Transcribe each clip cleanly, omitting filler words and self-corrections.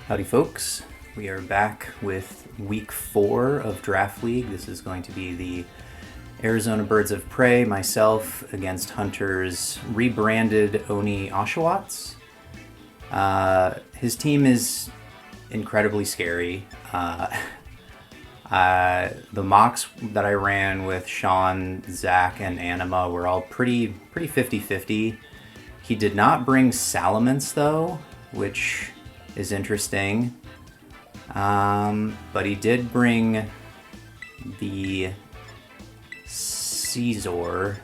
Howdy folks, we are back with week 4 of Draft League. This is going to be the Arizona Birds of Prey, myself against Hunter's rebranded Oni Oshawotts. His team is incredibly scary. The mocks that I ran with Sean, Zach, and Anima were all pretty 50-50. He did not bring Salamence though, which is interesting. But he did bring the Caesar,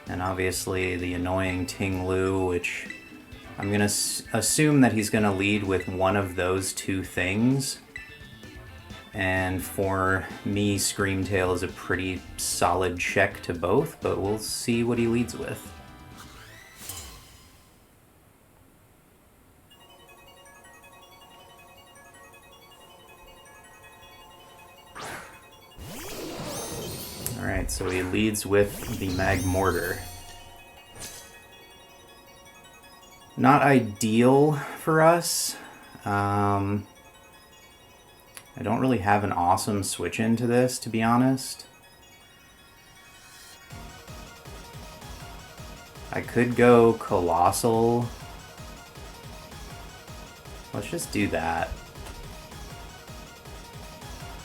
and obviously the annoying Ting Lu, which I'm going to assume that he's going to lead with one of those two things. And for me, Screamtail is a pretty solid check to both, but we'll see what he leads with. Alright, so he leads with the Magmortar. Not ideal for us. I don't really have an awesome switch into this, to be honest. I could go Colossal. Let's just do that.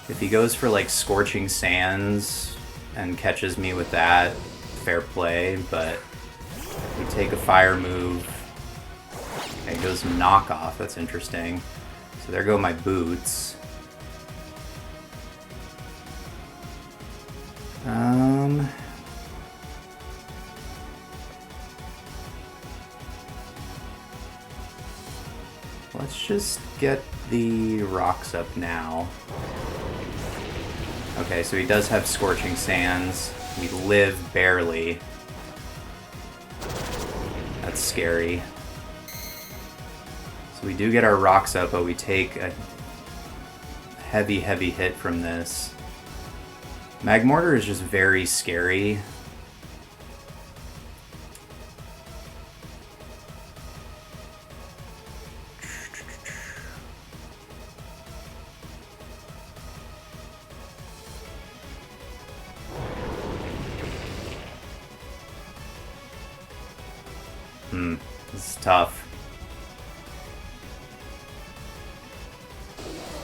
If he goes for like Scorching Sands and catches me with that, fair play, but we take a fire move. Okay, it goes Knockoff, that's interesting. So there go my boots. Let's just get the rocks up now. Okay, so he does have Scorching Sands. We live barely. That's scary. So we do get our rocks up, but we take a heavy hit from this. Magmortar is just very scary. This is tough.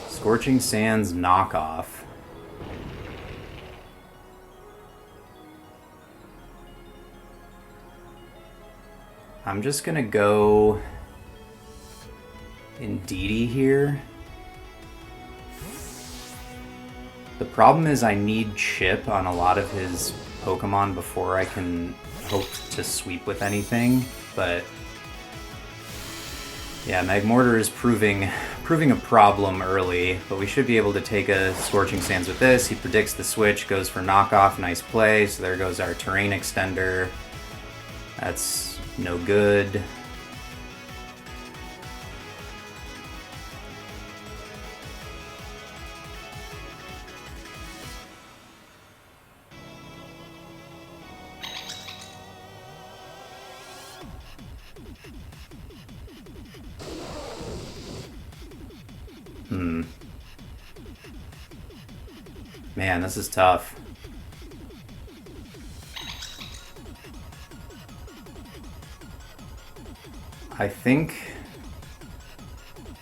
Scorching Sands Knockoff. I'm just gonna go Indeedee here. The problem is I need Chip on a lot of his Pokemon before I can hope to sweep with anything, but yeah, Magmortar is proving a problem early, but we should be able to take a Scorching Sands with this. He predicts the switch, goes for Knockoff, nice play, so there goes our Terrain Extender. That's no good. Man, this is tough. I think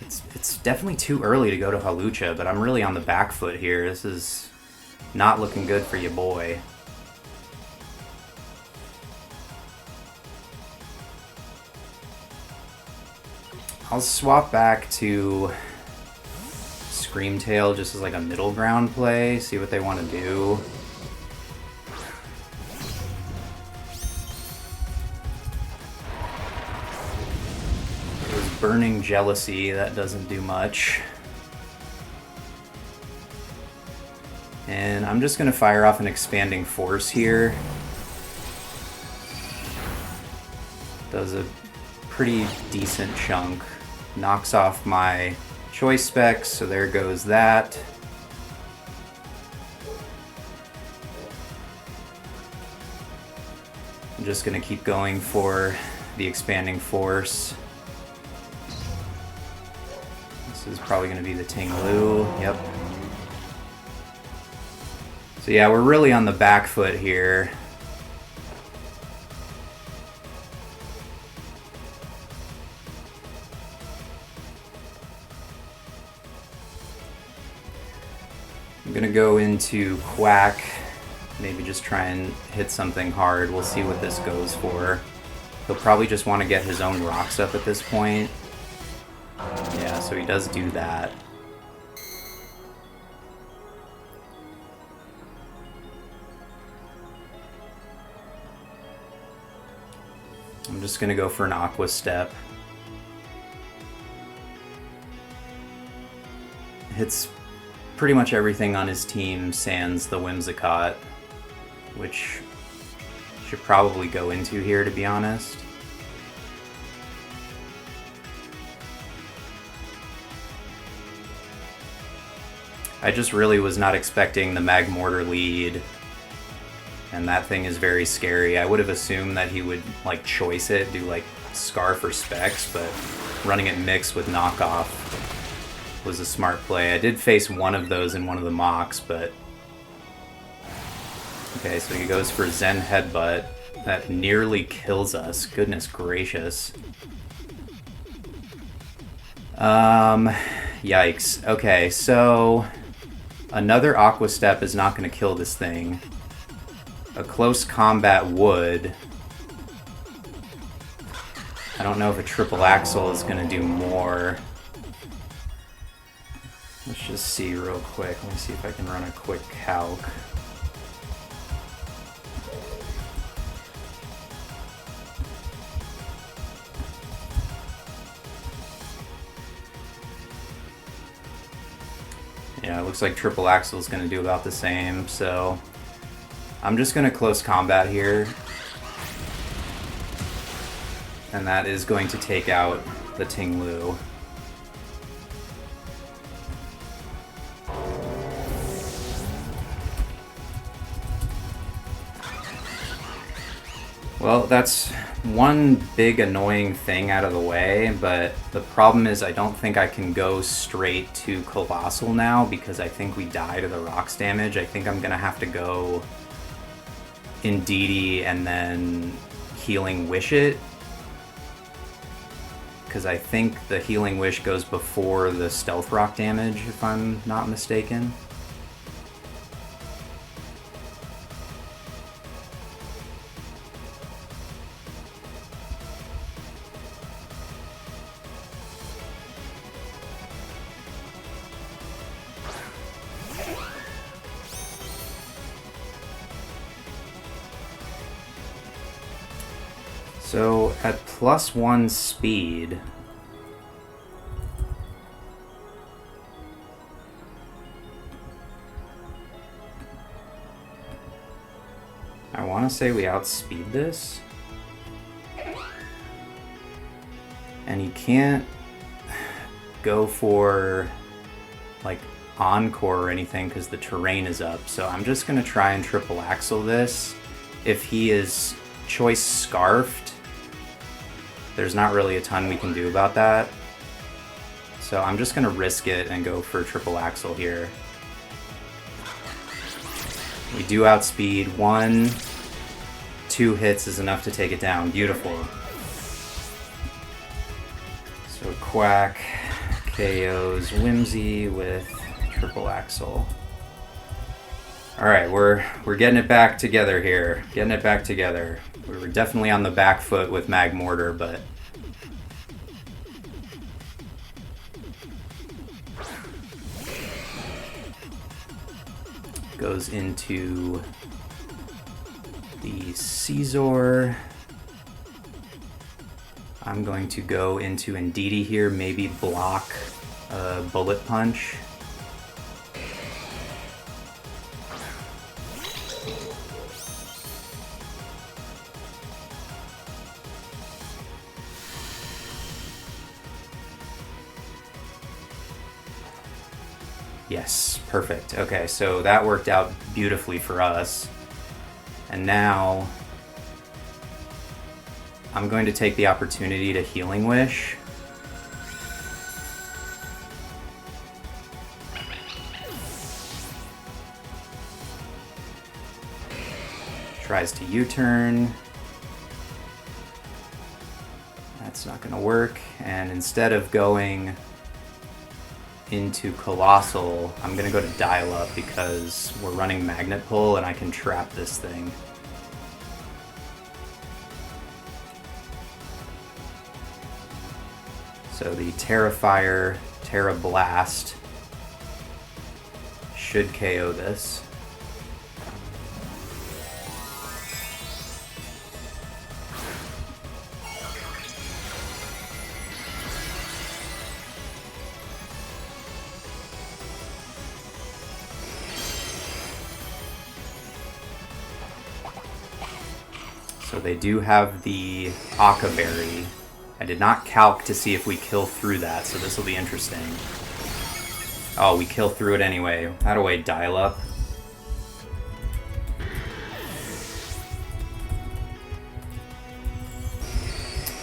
it's definitely too early to go to Hawlucha, but I'm really on the back foot here. This is not looking good for you, boy. I'll swap back to Screamtail just as like a middle ground play, see what they want to do. It was Burning Jealousy, that doesn't do much. And I'm just going to fire off an Expanding Force here. Does a pretty decent chunk. Knocks off my Choice Specs, so there goes that. I'm just going to keep going for the Expanding Force. This is probably going to be the Ting Lu. Yep. So yeah, we're really on the back foot here. I'm gonna go into Quack, maybe just try and hit something hard. We'll see what this goes for. He'll probably just want to get his own rocks up at this point. Yeah, so he does do that. I'm just gonna go for an Aqua Step. Hits pretty much everything on his team sans the Whimsicott, which should probably go into here, to be honest. I just really was not expecting the Magmortar lead, and that thing is very scary. I would have assumed that he would like choice it, do like Scarf or Specs, but running it mixed with Knockoff was a smart play. I did face one of those in one of the mocks, but... Okay, so he goes for Zen Headbutt. That nearly kills us. Goodness gracious. Yikes. Okay, so... Another Aqua Step is not going to kill this thing. A close combat would. I don't know if a triple axle is going to do more. Let's just see real quick. Let me see if I can run a quick calc. Yeah, it looks like triple axle is going to do about the same, so I'm just going to close combat here. And that is going to take out the Ting Lu. Well, that's one big annoying thing out of the way, but the problem is I don't think I can go straight to Colossal now because I think we die to the rocks damage. I think I'm gonna have to go Indeedee and then Healing Wish it, because I think the Healing Wish goes before the Stealth Rock damage, if I'm not mistaken. So at +1 speed, I want to say we outspeed this, and he can't go for like Encore or anything because the terrain is up, so I'm just going to try and triple axle this. If he is choice Scarfed, there's not really a ton we can do about that. So I'm just going to risk it and go for triple axle here. We do outspeed. 1, 2 hits is enough to take it down. Beautiful. So Quack KOs Whimsy with triple axle. Alright, we're getting it back together here. Getting it back together. We were definitely on the back foot with Magmortar, but... Goes into the Caesar. I'm going to go into Indeedee here, maybe block a Bullet Punch. Yes, perfect. Okay, so that worked out beautifully for us. And now I'm going to take the opportunity to Healing Wish. Tries to U-turn. That's not going to work. And instead of going into Colossal, I'm going to go to Dial Up because we're running Magnet Pull and I can trap this thing. So the Terra Fire, Terra Blast should KO this. So they do have the Aka Berry. I did not calc to see if we kill through that, so this will be interesting. Oh, we kill through it anyway. That away, Dial Up.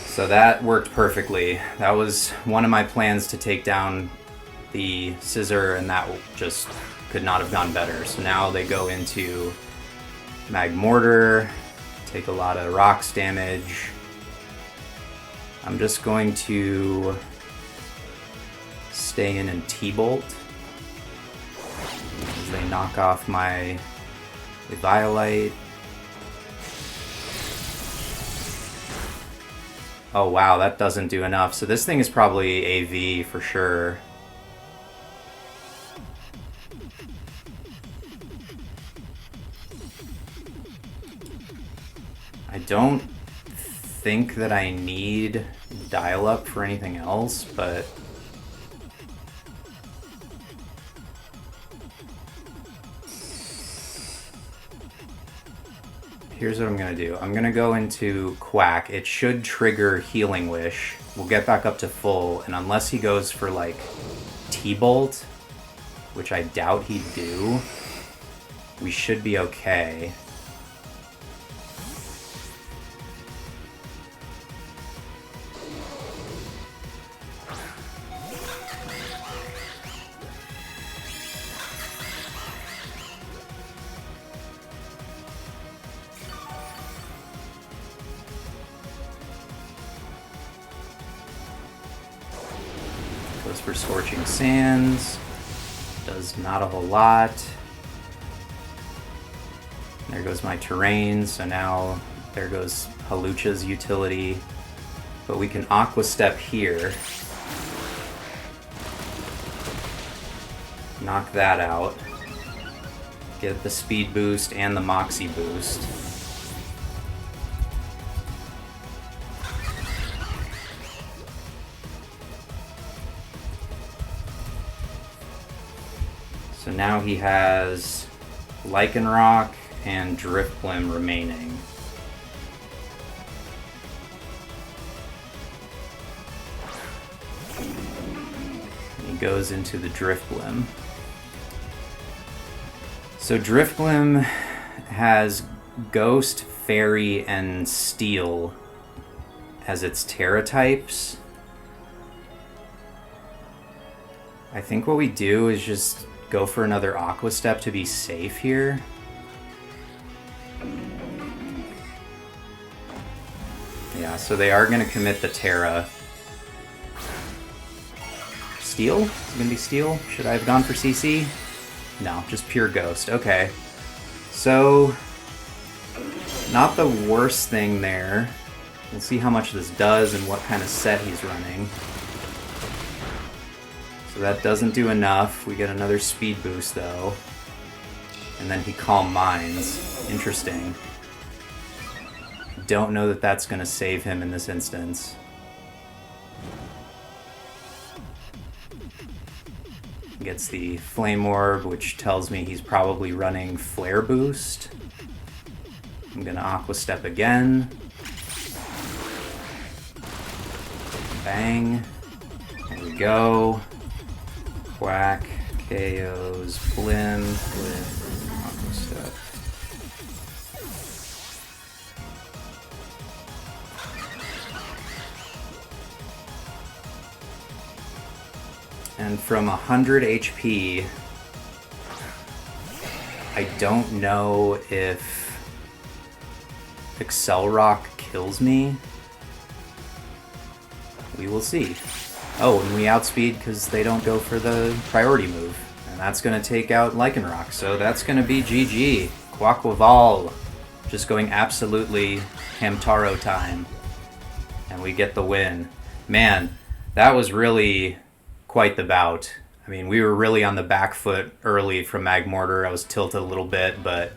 So that worked perfectly. That was one of my plans to take down the Scissor, and that just could not have gone better. So now they go into Magmortar, take a lot of rocks damage. I'm just going to stay in and T-Bolt as they knock off my Eviolite. Oh wow, that doesn't do enough. So this thing is probably AV for sure. I don't think that I need Dial Up for anything else, but here's what I'm gonna do. I'm gonna go into Quack. It should trigger Healing Wish. We'll get back up to full, and unless he goes for like T-Bolt, which I doubt he'd do, we should be okay. Goes for Scorching Sands. Does not a whole lot. There goes my terrain, so now there goes Halucha's utility. But we can Aqua Step here. Knock that out. Get the speed boost and the Moxie boost. So now he has Lycanroc and Drifblim remaining. He goes into the Drifblim. So Drifblim has Ghost, Fairy, and Steel as its Terra types. I think what we do is just go for another Aqua Step to be safe here. Yeah, so they are going to commit the Terra. Steel? Is it going to be Steel? Should I have gone for CC? No, just pure Ghost. Okay. So, not the worst thing there. We'll see how much this does and what kind of set he's running. So that doesn't do enough. We get another speed boost though. And then he Calm Minds. Interesting. Don't know that that's going to save him in this instance. Gets the Flame Orb, which tells me he's probably running Flare Boost. I'm going to Aqua Step again. Bang. There we go. Quack, KOs, Blim, with Aqua Step. And from 100 HP, I don't know if Excel Rock kills me? We will see. Oh, and we outspeed because they don't go for the priority move. And that's going to take out Lycanroc, so that's going to be GG. Quaquaval just going absolutely Hamtaro time. And we get the win. Man, that was really quite the bout. I mean, we were really on the back foot early from Magmortar. I was tilted a little bit, but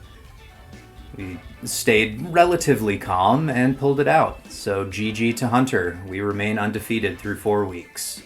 we stayed relatively calm and pulled it out. So GG to Hunter. We remain undefeated through 4 weeks.